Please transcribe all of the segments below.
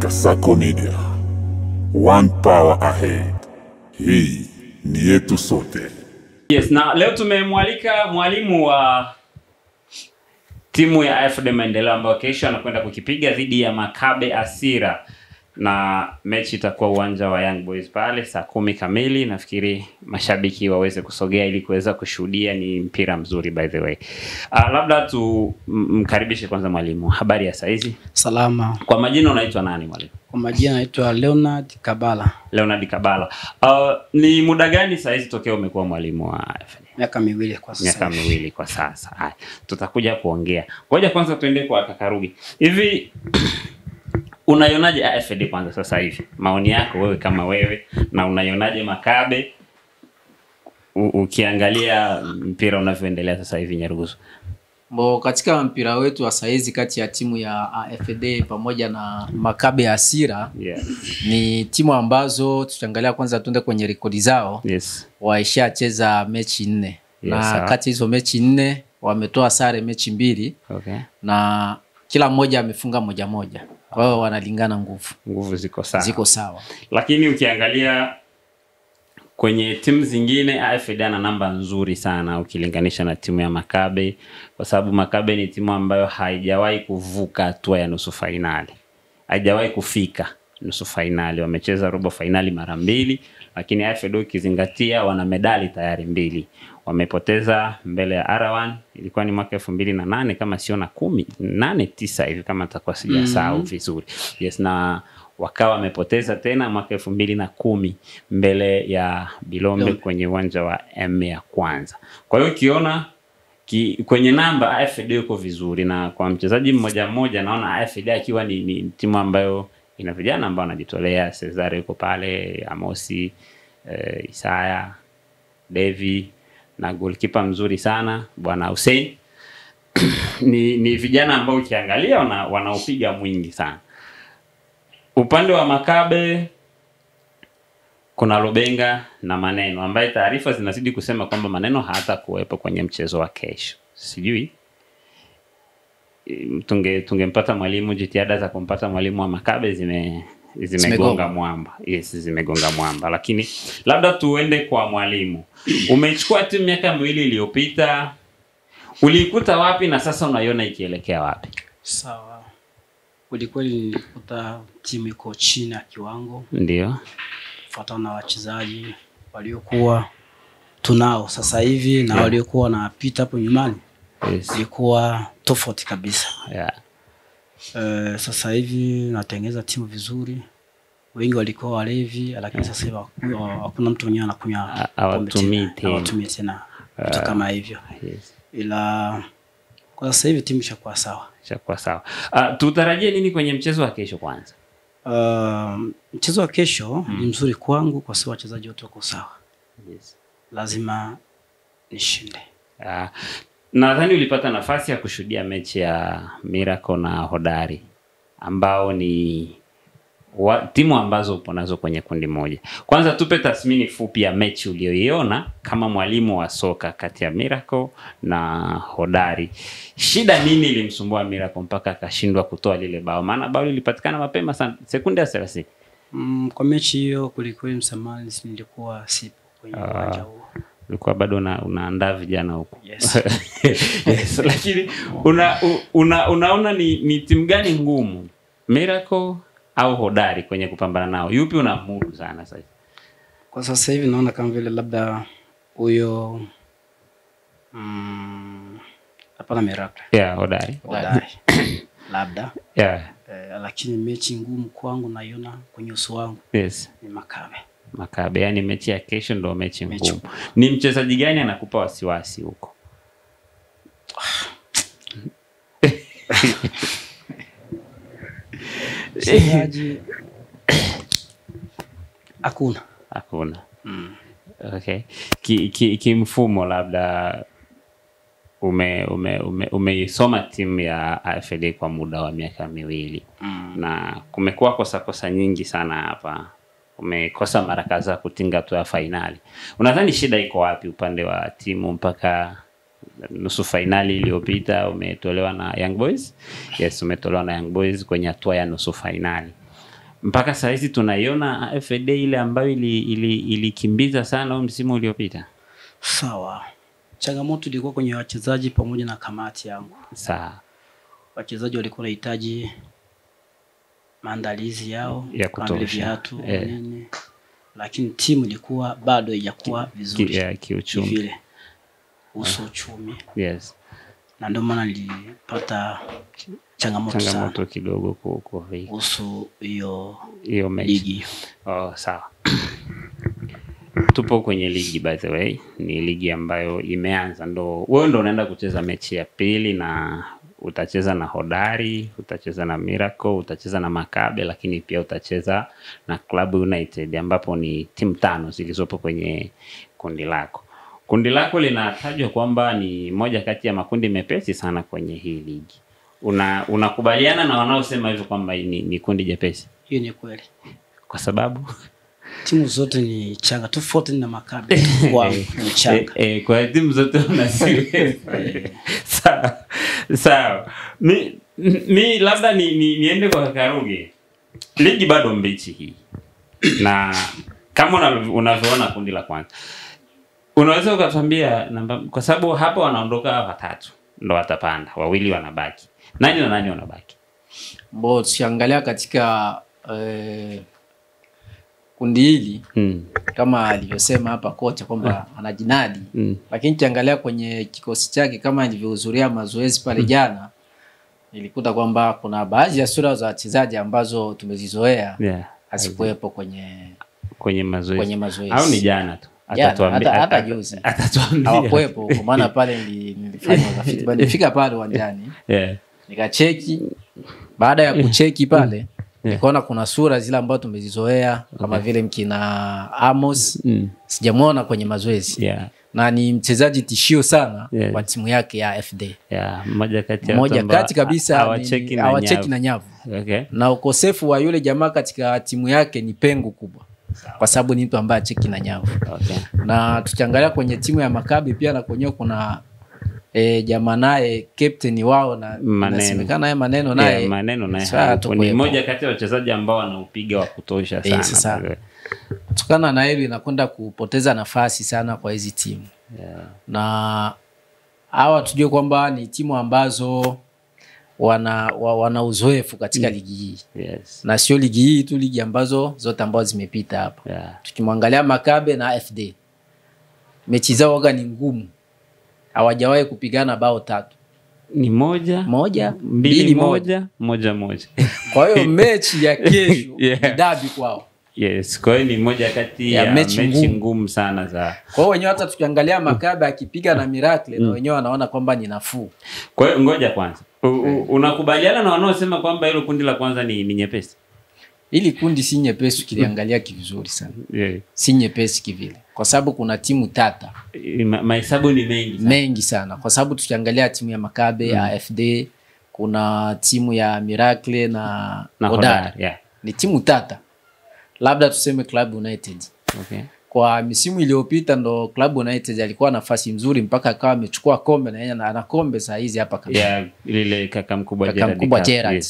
Kasako Media, one power ahead. Hii ni yetu sote. Yes, na leo tumemwalika mwalimu wa timu ya AFD Maendeleo ambayo kesho anakwenda kukipiga dhidi ya Makabe Asira, na mechi itakuwa uwanja wa Young Boys pale saa 10 kamili. Nafikiri mashabiki waweze kusogea ili kuweza kushuhudia. Ni mpira mzuri by the way. Labda tu mkaribishe kwanza mwalimu. Habari ya saizi? Salama. Kwa majina unaitwa nani mwalimu? Kwa majina naitwa Leonard Kabala. Leonard Kabala. Ni muda gani saizi tokea umekuwa mwalimu wa AFD? Miaka 2 kwa sasa. Miaka 2 kwa sasa. Haya, tutakuja kuongea. Ngoja kwanza tuende kwa Kakarugi. Hivi unaionaje AFD kwanza sasa hivi? Maoni yako wewe kama wewe, na unaionaje Makabe ukiangalia mpira unavyoendelea sasa hivi Nyarugusu? Katika mpira wetu wa saizi kati ya timu ya AFD pamoja na Makabe Asira, ni timu ambazo tutaangalia kwanza tuende kwenye rekodi zao. Yes. Waishacheza mechi 4. Na kati hizo mechi 4 wametoa sare mechi 2. Okay. Na kila mmoja amefunga moja. Kwa hiyo wanalingana nguvu. Nguvu ziko sawa. Ziko sawa. Lakini ukiangalia kwenye timu zingine AFD ana namba nzuri sana ukilinganisha na timu ya Makabe, kwa sababu Makabe ni timu ambayo haijawahi kuvuka hatua ya nusu finali. Haijawahi kufika nusu finali. Wamecheza robo finali mara 2, lakini AFD ukizingatia wana medali tayari 2. Wamepoteza mbele ya R1 ilikuwa ni mwaka 2008 kama sio na 9 hivi kama nitakuwa sijasahau vizuri. Yes, na wakawa wamepoteza tena mwaka 2010 mbele ya Bilombe kwenye uwanja wa M ya kwanza. Kwa hiyo ukiona kwenye namba AFD yuko vizuri, na kwa mchezaji mmoja naona AFD akiwa ni timu ambayo ina vijana ambao wanajitolea. Cesare yuko pale, Amosi, Isaya, Devi, na goalkeeper mzuri sana Bwana Hussein. ni vijana ambao ukiangalia wanaopiga mwingi sana. Upande wa Makabe kuna Lubenga na Maneno, ambaye taarifa zinazidi kusema kwamba Maneno hata kuwepo kwenye mchezo wa kesho. Sijui tungempata mwalimu, jitihada za kumpata mwalimu wa Makabe zimegonga mwamba. Yes, zimegonga mwamba. Lakini labda tuende kwa mwalimu. Umechukua timu miaka 2 iliyopita. Ulikuta wapi na sasa unaiona ikielekea wapi? Sawa. Kweli nilikuta timu iko chini ya kiwango. Ndio. Kufuatana na wachezaji waliokuwa tunao sasa hivi na waliokuwa wanapita hapo nyumbani. Yes. Ilikuwa tofauti kabisa. Sasa hivi natengeneza timu vizuri. Wengi walikuwa walevi, lakini sasa hivi hakuna mtu mwenye anakunywa hawatumii tena vitu kama hivyo. Yes. Ila kwa sasa hivi timu ishakuwa sawa. Tutarajie nini kwenye mchezo wa kesho kwanza? Mchezo wa kesho ni mzuri kwangu kwa sababu wachezaji wote wako sawa. Yes. Lazima nishinde. Nadhani ulipata nafasi ya kushuhudia mechi ya Miracle na Hodari, ambao ni timu ambazo upo nazo kwenye kundi moja. Kwanza tupe tathmini fupi ya mechi uliyoiona kama mwalimu wa soka kati ya Miracle na Hodari. Shida nini ilimsumbua Miracle mpaka akashindwa kutoa lile bao? Maana bao lilipatikana mapema sana, sekunde ya 30. Kwa mechi hiyo kulikuwa msamani, nilikuwa sipo kwenye uwanja huo. Ulikuwa bado unaandaa vijana huko. Yes. Yes. Lakini unaona ni timu gani ngumu? Miracle au Hodari kwenye kupambana nao? Yupi unamudu sana sasa? Kwa sasa hivi naona kama vile labda huyo hapana Miracle. Hodari. Labda. Lakini mechi ngumu kwangu naiona kwenye uso wangu. Yes. Ni Makabe, yani mechi ya kesho ndio mechi ngumu. Ni mchezaji gani anakupa wasiwasi huko? Mchezaji hakuna. Okay. Kimfumo labda umeisoma timu ya AFD kwa muda wa miaka 2. Na kumekuwa kosa nyingi sana hapa. Umekosa mara kadhaa kutinga hatua ya finali. Unadhani shida iko wapi upande wa timu mpaka nusu finali iliyopita umetolewa na Young Boys? Yes, umetolewa na Young Boys kwenye hatua ya nusu finali. mpaka saa hizi tunaiona AFD ile ambayo ilikimbiza sana msimu uliopita? Sawa. Changamoto ilikuwa kwenye wachezaji pamoja na kamati yangu. Sawa. Wachezaji walikuwa wanahitaji maandalizi yao ya kutosha, viatu nini, lakini timu ilikuwa bado haijakuwa vizuri kiuchumi vile uchumi. Yes. Na ndio maana nilipata changamoto kidogo kuhusu hiyo ligi. Sawa. Tupo kwenye ligi, by the way. Ni ligi ambayo imeanza, wewe ndo unaenda kucheza mechi ya pili, na utacheza na Hodari, utacheza na Miracle, utacheza na Makabe, lakini pia utacheza na Club United, ambapo ni timu 5 zilizopo kwenye kundi lako. Kundi lako linatajwa kwamba ni moja kati ya makundi mepesi sana kwenye hii ligi. Unakubaliana na wanaosema hivyo kwamba ni kundi jepesi? Hiyo ni kweli. Kwa sababu timu zote ni changa, tofauti na Makabe kwa changa. Kwa timu zote unasiwe. Sawa. Mi labda niende kwa Karuge. Ligi bado mbichi hii. Na kama unavyoona kundi la kwanza, unaweza ukatuambia kwa sababu hapa wanaondoka 3 ndo watapanda, 2 wanabaki. Nani na nani wanabaki? Tukiangalia katika kundi hili kama alivyosema hapa kocha kwamba anajinadi, lakini kiangalia kwenye kikosi chake kama alivyohudhuria mazoezi pale jana, nilikuta kwamba kuna baadhi ya sura za wachezaji ambazo tumezizoea hazikuwepo kwenye mazoezi. Au ni jana tu? Hata juzi hawakuwepo, kwa maana pale nilifanya utafiti. Nilifika pale uwanjani nikacheki. Baada ya kucheki pale nikaona kuna sura zile ambazo tumezizoea kama vile mkina Amos sijamuona kwenye mazoezi. Na ni mchezaji tishio sana kwa timu yake ya FD. Mmoja kati kabisa hawacheki na nyavu. Na ukosefu wa yule jamaa katika timu yake ni pengo kubwa, kwa sababu ni mtu ambaye acheki na nyavu. Na tukiangalia kwenye timu ya Makabe pia na kwenye kuna jamaa naye captain wao na nasemekana naye maneno naye ni mmoja kati ya wachezaji ambao wanaupiga wa kutosha sana. Kutokana na hilo inakwenda kupoteza nafasi sana kwa hizi timu. Na hawa tujue kwamba ni timu ambazo wana uzoefu katika ligi hii. Na sio ligi hii tu, ligi ambazo zote ambazo zimepita hapa. Tukimwangalia Makabe na FD, mechi zao waga ni ngumu. Hawajawahi kupigana bao 3. Ni 1-2-1. Kwa hiyo mechi ya kesho ni dabi kwao. Kwa hiyo ni moja kati ya mechi ngumu sana za. Kwa hiyo wenyewe hata tukiangalia Makabe akipiga na Miracle na wenyewe wanaona kwamba ni nafuu. Kwa hiyo ngoja kwanza. Unakubaliana na wanaosema kwamba hilo kundi la kwanza ni nyepesi? Ili kundi si nyepesi kiliangalia kivizuri sana. Si nyepesi kivile. Kwa sababu kuna timu tata. Mahesabu ni mengi sana. Kwa sababu tukiangalia timu ya Makabe, AFD, kuna timu ya Miracle na Hodari. Ni timu tata. Labda tuseme Club United. Kwa misimu iliyopita ndo Club United alikuwa nafasi nzuri mpaka akawa amechukua kombe, na yeye ana kombe saa hizi hapa kabisa. Ile kaka mkubwa Gerard.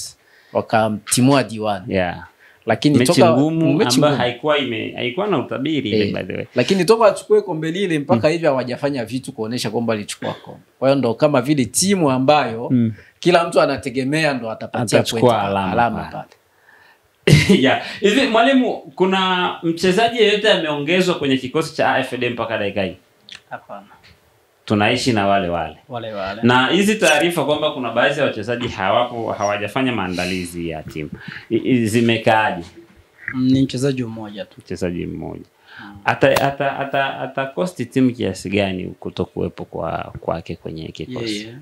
Wakamtimua D1. Lakini mechi ngumu ambayo haikuwa na utabiri ile by the way. Lakini toka achukue kombe lile mpaka hivi hawajafanya vitu kuonesha kwamba alichukua kombe. Kwa hiyo ndo kama vile timu ambayo kila mtu anategemea ndo atapatia alama pale. Hivi mwalimu, kuna mchezaji yeyote ameongezwa kwenye kikosi cha AFD mpaka dakika hii? Hapana. Tunaishi na wale. Na hizi taarifa kwamba kuna baadhi ya wachezaji hawajafanya maandalizi ya timu, zimekaaje? Ni mchezaji mmoja tu. Mchezaji mmoja. Ata cost timu kiasi gani kutokuwepo kwake kwenye kikosi?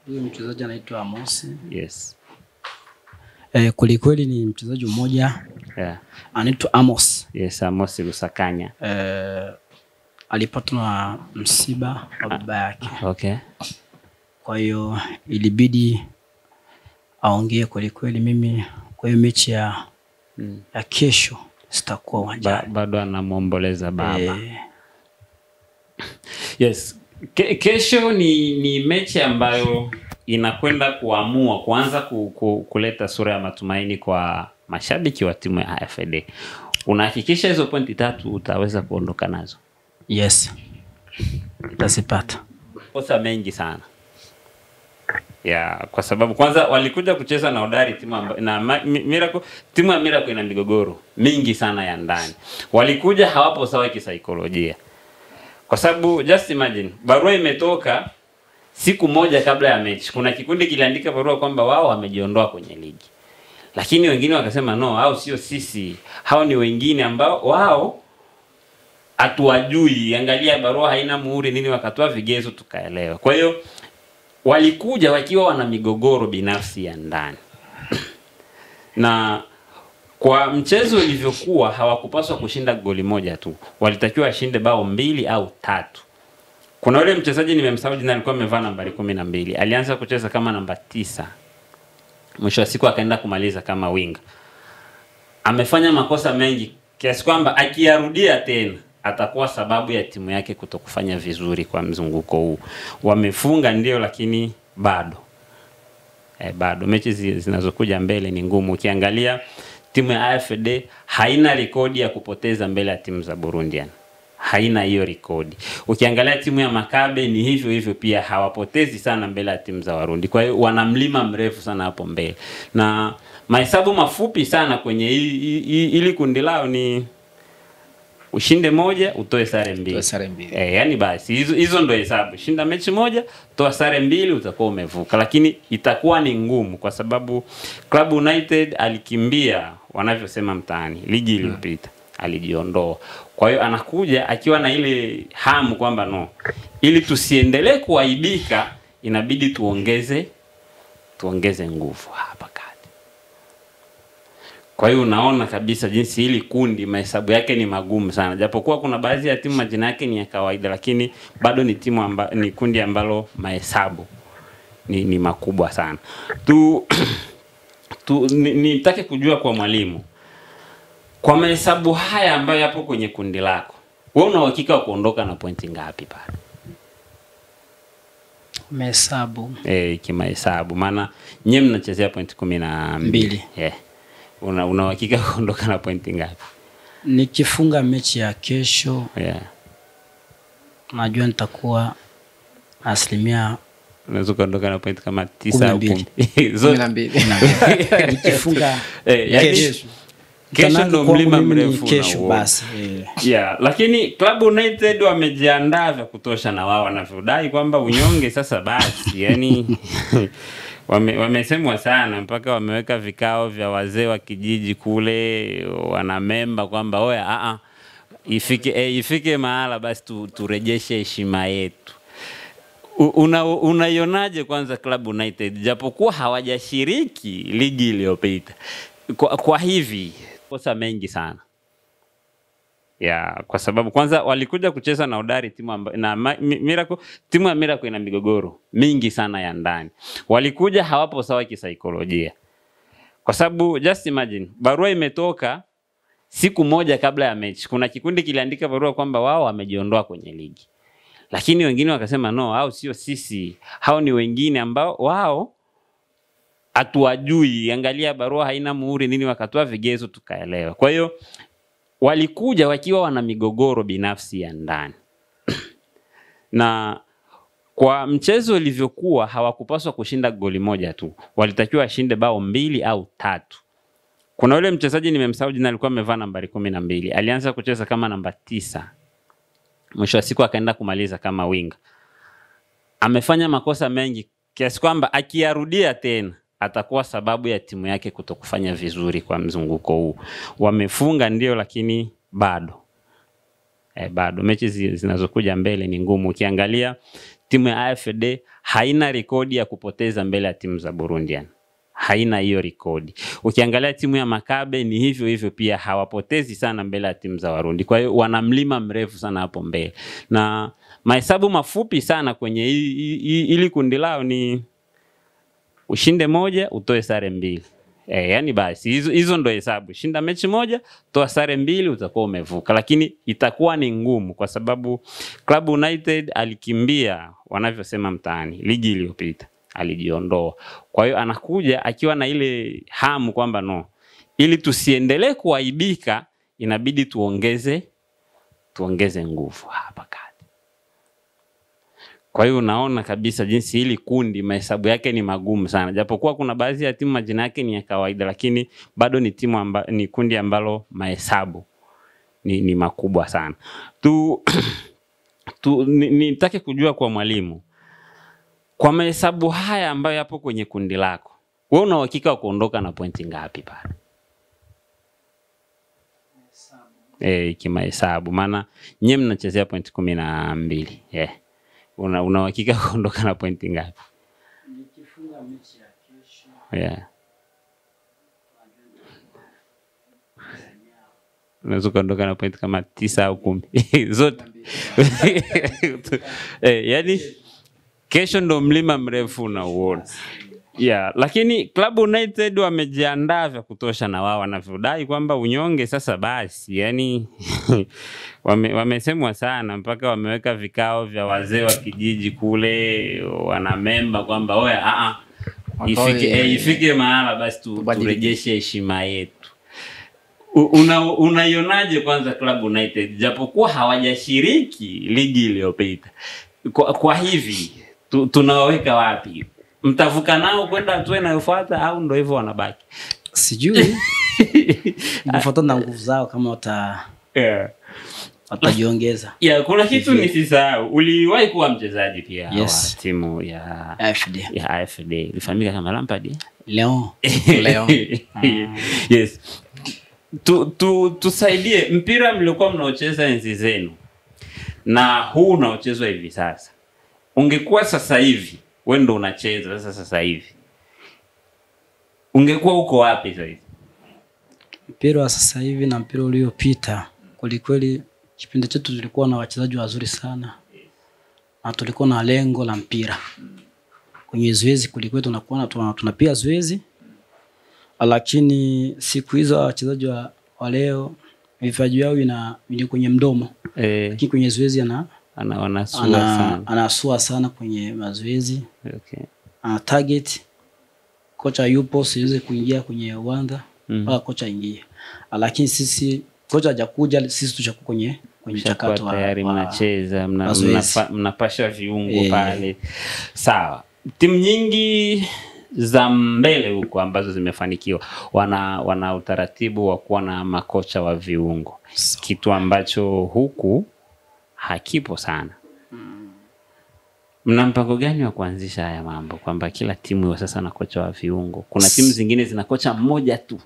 Huyu mchezaji anaitwa Amos. Kweli ni mchezaji mmoja. Anaitwa Amos. Amos Lusakanya. Alipatwa na msiba wa baba yake. Kwa hiyo ilibidi aongee kweli mimi. Kwa hiyo mechi ya kesho sitakuwa uwanjani. Bado anamuomboleza baba. Kesho ni mechi ambayo inakwenda kuamua kuanza kuleta sura ya matumaini kwa mashabiki wa timu ya AFD. Unahakikisha hizo pointi 3 utaweza kuondoka nazo? Yes. Utazipata. Kosa mengi sana. Kwa sababu kwanza walikuja kucheza na Hodari timu na Miracle, timu ya Miracle ina migogoro mingi sana ya ndani. Walikuja hawapo sawa kisaikolojia. Kwa sababu just imagine, barua imetoka siku moja kabla ya mechi. Kuna kikundi kiliandika barua kwamba wao wamejiondoa kwenye ligi. Lakini wengine wakasema no, hao sio sisi. Hao ni wengine ambao wao hatuwajui. Angalia barua haina muhuri nini, wakatoa vigezo tukaelewa. Kwa hiyo walikuja wakiwa wana migogoro binafsi ya ndani. Na kwa mchezo ulivyokuwa hawakupaswa kushinda goli moja tu. Walitakiwa washinde bao 2 au 3. Kuna yule mchezaji nimemsahau jina, alikuwa amevaa nambari 12. Alianza kucheza kama namba 9. Mwisho wa siku akaenda kumaliza kama winga. Amefanya makosa mengi kiasi kwamba akiyarudia tena atakuwa sababu ya timu yake kutokufanya vizuri kwa mzunguko huu. Wamefunga ndio, lakini bado bado mechi zinazokuja mbele ni ngumu. Ukiangalia timu ya AFD haina rekodi ya kupoteza mbele ya timu za Burundian. Haina hiyo rekodi. Ukiangalia timu ya Makabe ni hivyo hivyo pia, hawapotezi sana mbele ya timu za Warundi. Kwa hiyo wana mlima mrefu sana hapo mbele. Na mahesabu mafupi sana kwenye ili kundi lao ni ushinde moja, utoe sare 2. Yani basi hizo ndio hesabu. Shinda mechi moja, toa sare 2, utakuwa umevuka. Lakini itakuwa ni ngumu kwa sababu Club United alikimbia wanavyosema mtaani ligi iliyopita. Alijiondoa. Kwa hiyo anakuja akiwa na ile hamu kwamba no, ili tusiendelee kuaibika inabidi tuongeze nguvu hapa kati. Kwa hiyo unaona kabisa jinsi hili kundi mahesabu yake ni magumu sana. Japokuwa kuna baadhi ya timu majina yake ni ya kawaida, lakini bado ni timu ni kundi ambalo mahesabu ni makubwa sana. Nitake kujua kwa mwalimu, kwa mahesabu haya ambayo yapo kwenye kundi lako, wewe una uhakika wa kuondoka na pointi ngapi pale? Mahesabu. Kimahesabu. Maana nyinyi mnachezea pointi 12. Una uhakika kuondoka na pointi ngapi? Nikifunga mechi ya kesho, najua nitakuwa asilimia unaweza kuondoka na pointi kama 9 au 10. Nikifunga kesho ndo mlima mrefu kesho basi. Lakini Club United wamejiandaa vya kutosha na wao wanavyodai kwamba unyonge sasa basi. Yani wamesemwa sana mpaka wameweka vikao vya wazee wa kijiji kule, wana memba kwamba oya ifike mahala basi turejeshe heshima yetu. Unaionaje kwanza Club United japokuwa hawajashiriki ligi iliyopita? Kwa hivi kosa mengi sana. Kwa sababu kwanza walikuja kucheza na Hodari timu na Miracle, timu ya Miracle ina migogoro mingi sana ya ndani. Walikuja hawapo sawa kisaikolojia. Kwa sababu just imagine, barua imetoka siku moja kabla ya mechi. Kuna kikundi kiliandika barua kwamba wao wamejiondoa kwenye ligi. Lakini wengine wakasema no, hao sio sisi. Hao ni wengine ambao wao hatuwajui. Angalia barua haina muhuri nini, wakatoa vigezo tukaelewa. Kwa hiyo walikuja wakiwa wana migogoro binafsi ya ndani. Na kwa mchezo ulivyokuwa hawakupaswa kushinda goli moja tu. Walitakiwa washinde bao 2 au 3. Kuna yule mchezaji nimemsahau jina, alikuwa amevaa nambari 12. Alianza kucheza kama namba 9. Mwisho wa siku akaenda kumaliza kama winga. Amefanya makosa mengi kiasi kwamba akiyarudia tena atakuwa sababu ya timu yake kutokufanya vizuri kwa mzunguko huu. Wamefunga ndio, lakini bado bado mechi zinazokuja mbele ni ngumu. Ukiangalia timu ya AFD haina rekodi ya kupoteza mbele ya timu za Burundian. Haina hiyo rekodi. Ukiangalia timu ya Makabe ni hivyo hivyo pia, hawapotezi sana mbele ya timu za Warundi. Kwa hiyo wana mlima mrefu sana hapo mbele. Na mahesabu mafupi sana kwenye ili kundi lao ni ushinde moja, utoe sare 2. Yani basi hizo ndo hesabu. Shinda mechi moja, toa sare 2, utakuwa umevuka. Lakini itakuwa ni ngumu kwa sababu Club United alikimbia wanavyosema mtaani ligi iliyopita. Alijiondoa. Kwa hiyo anakuja akiwa na ile hamu kwamba no, ili tusiendelee kuaibika, inabidi tuongeze nguvu hapa kati. Kwa hiyo unaona kabisa jinsi hili kundi mahesabu yake ni magumu sana. Japokuwa kuna baadhi ya timu majina yake ni ya kawaida, lakini bado ni ni kundi ambalo mahesabu ni makubwa sana. Nitake kujua kwa mwalimu, kwa mahesabu haya ambayo yapo kwenye kundi lako, wewe una uhakika wa kuondoka na pointi ngapi pale? Kimahesabu, maana nyinyi mnachezea pointi 12. Una uhakika kuondoka na pointi ngapi? Nikifunga mechi ya kesho. Unaweza kuondoka na pointi kama 9 au 10 zote. Yani kesho ndo mlima mrefu unauona. Lakini Club United wamejiandaa vya kutosha, na wao wanavyodai kwamba unyonge sasa basi. Yani wamesemwa sana, mpaka wameweka vikao vya wazee wa kijiji kule, wana memba kwamba oya ifike mahala basi turejeshe heshima yetu. Unaionaje kwanza Club United, japokuwa hawajashiriki ligi iliyopita? Kwa hivi tunawaweka wapi? Mtavuka nao kwenda hatua inayofuata au ndio hivyo wanabaki? Sijui. Kufuatana na nguvu zao kama watajiongeza. Kuna kitu nisisahau. Uliwahi kuwa mchezaji pia wa timu ya AFD. Ulifahamika kama Lampard? Leon. Yes. Tusaidie mpira mliokuwa mnaocheza enzi zenu na huu unaochezwa hivi sasa. Ungekuwa sasa hivi wewe ndo unacheza sasa hivi, ungekuwa uko wapi sasa hivi? Mpira wa sasa hivi na mpira uliopita, kweli kipindi chetu tulikuwa na wachezaji wazuri sana, na tulikuwa na lengo la mpira. Kwenye zoezi kulikuwa tunapiga zoezi, lakini siku hizo wachezaji wa leo vipaji vyao vina kwenye mdomo. Lakini kwenye zoezi anasua sana kwenye mazoezi. Target kocha yupo, siweze kuingia kwenye uwanja mpaka kocha ingie. Lakini sisi kocha hajakuja, sisi tuchakuwa kwenye mchakato wa tayari mnacheza, mnapasha viungo pale. Sawa. Timu nyingi za mbele huko ambazo zimefanikiwa wana utaratibu wa kuwa na makocha wa viungo, kitu ambacho huku hakipo sana. Mna mpango gani wa kuanzisha haya mambo, kwamba kila timu iwe sasa na kocha wa viungo? Kuna timu zingine zina kocha mmoja tu.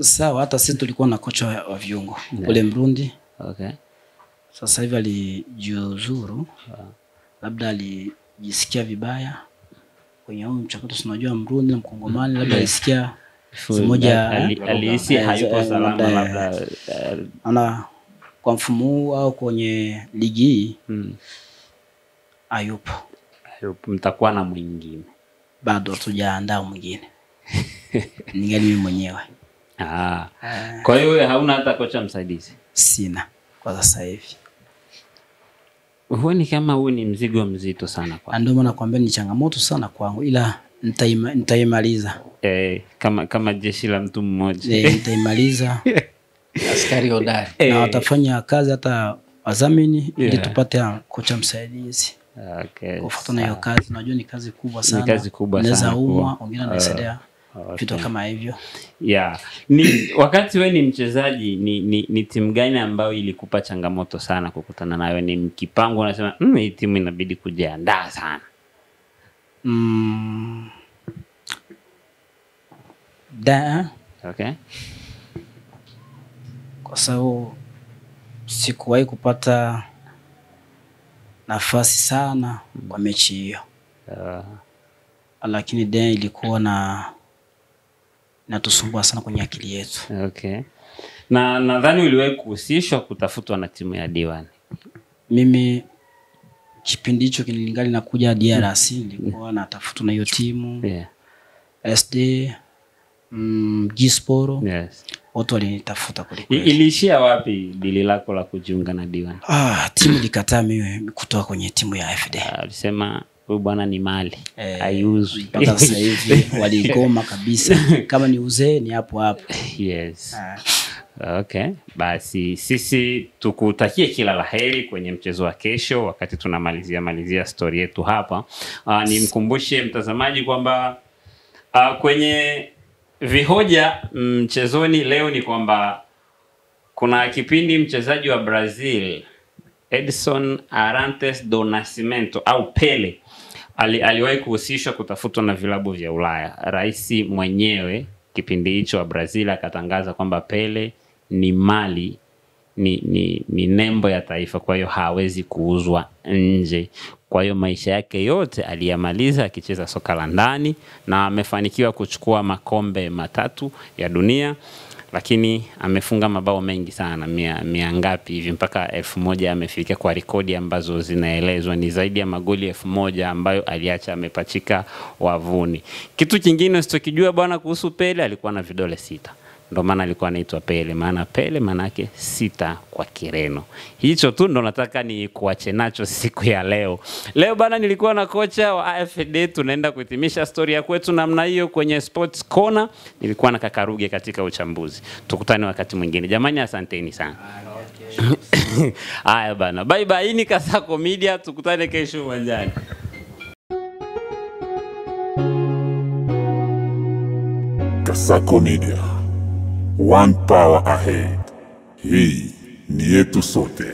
Sawa, hata sisi tulikuwa na kocha wa viungo kule Burundi. Sasa hivi alijiuzuru. Labda alijisikia vibaya kwenye huo mchakato. Tunajua Burundi na Mkongomani, labda alisikia mmoja alihisi hayupo salama, labda ana kwa mfumo huu au kwenye ligi hii hayupo. Mtakuwa na mwingine? Bado tujaandaa mwingine. Ningali mimi mwenyewe. Kwa hiyo hauna hata kocha msaidizi? Sina kwa sasa hivi. Huoni kama huu ni mzigo mzito sana kwa? Ndio maana nakwambia ni changamoto sana kwangu, ila nitaimaliza. Kama jeshi la mtu mmoja. Nitaimaliza. Askari hodari. Na watafanya kazi hata wazamini ili tupate kocha msaidizi. Kufuatana hiyo kazi, unajua ni kazi kubwa sana. Ni kazi kubwa sana. Naweza umwa, wengine wanasaidia vitu kama hivyo. Ni wakati wewe ni mchezaji, ni timu gani ambayo ilikupa changamoto sana kukutana nayo? Ni mkipango unasema hii timu inabidi kujiandaa sana? Kwa sababu sikuwahi kupata nafasi sana kwa mechi hiyo. Lakini ilikuwa natusumbua sana kwenye akili yetu. Na nadhani uliwahi kuhusishwa kutafutwa na timu ya D1. Mimi kipindi hicho kilingali nakuja DRC, nilikuwa natafutwa na hiyo timu. SD, Gisporo. Watu walinitafuta kule. Iliishia wapi dili lako la kujiunga na D1? Timu likataa mimi kutoka kwenye timu ya FD. Alisema huyu bwana ni mali, haiuzwi. Mpaka sasa hivi waligoma kabisa. Kama ni uzee ni hapo hapo. Yes. Okay, basi sisi tukutakie kila laheri kwenye mchezo wa kesho. Wakati tunamalizia story yetu hapa, nimkumbushe mtazamaji kwamba kwenye vihoja mchezoni leo ni kwamba kuna kipindi mchezaji wa Brazil Edson Arantes do Nascimento au Pele aliwahi kuhusishwa kutafutwa na vilabu vya Ulaya. Rais mwenyewe kipindi hicho wa Brazil akatangaza kwamba Pele ni mali, ni nembo ya taifa, kwa hiyo hawezi kuuzwa nje. Kwa hiyo maisha yake yote aliyamaliza akicheza soka la ndani, na amefanikiwa kuchukua makombe 3 ya dunia, lakini amefunga mabao mengi sana, mia ngapi hivi, mpaka 1000 amefikia kwa rekodi ambazo zinaelezwa ni zaidi ya magoli 1000 ambayo aliacha amepachika wavuni. Kitu kingine usichokijua bwana kuhusu Pele, alikuwa na vidole 6. Ndio maana alikuwa anaitwa Pele, maana Pele manake 6 kwa Kireno. Hicho tu ndo nataka ni kuache nacho siku ya leo. Leo bana nilikuwa na kocha wa AFD, tunaenda kuhitimisha story ya kwetu namna hiyo kwenye Sports Corner. Nilikuwa na Kakaruge katika uchambuzi. Tukutane wakati mwingine. Jamani, asanteni sana. Haya bana. Bye bye, ni Kasako Media, tukutane kesho uwanjani. Kasako Media. One power ahead. Hii ni yetu sote.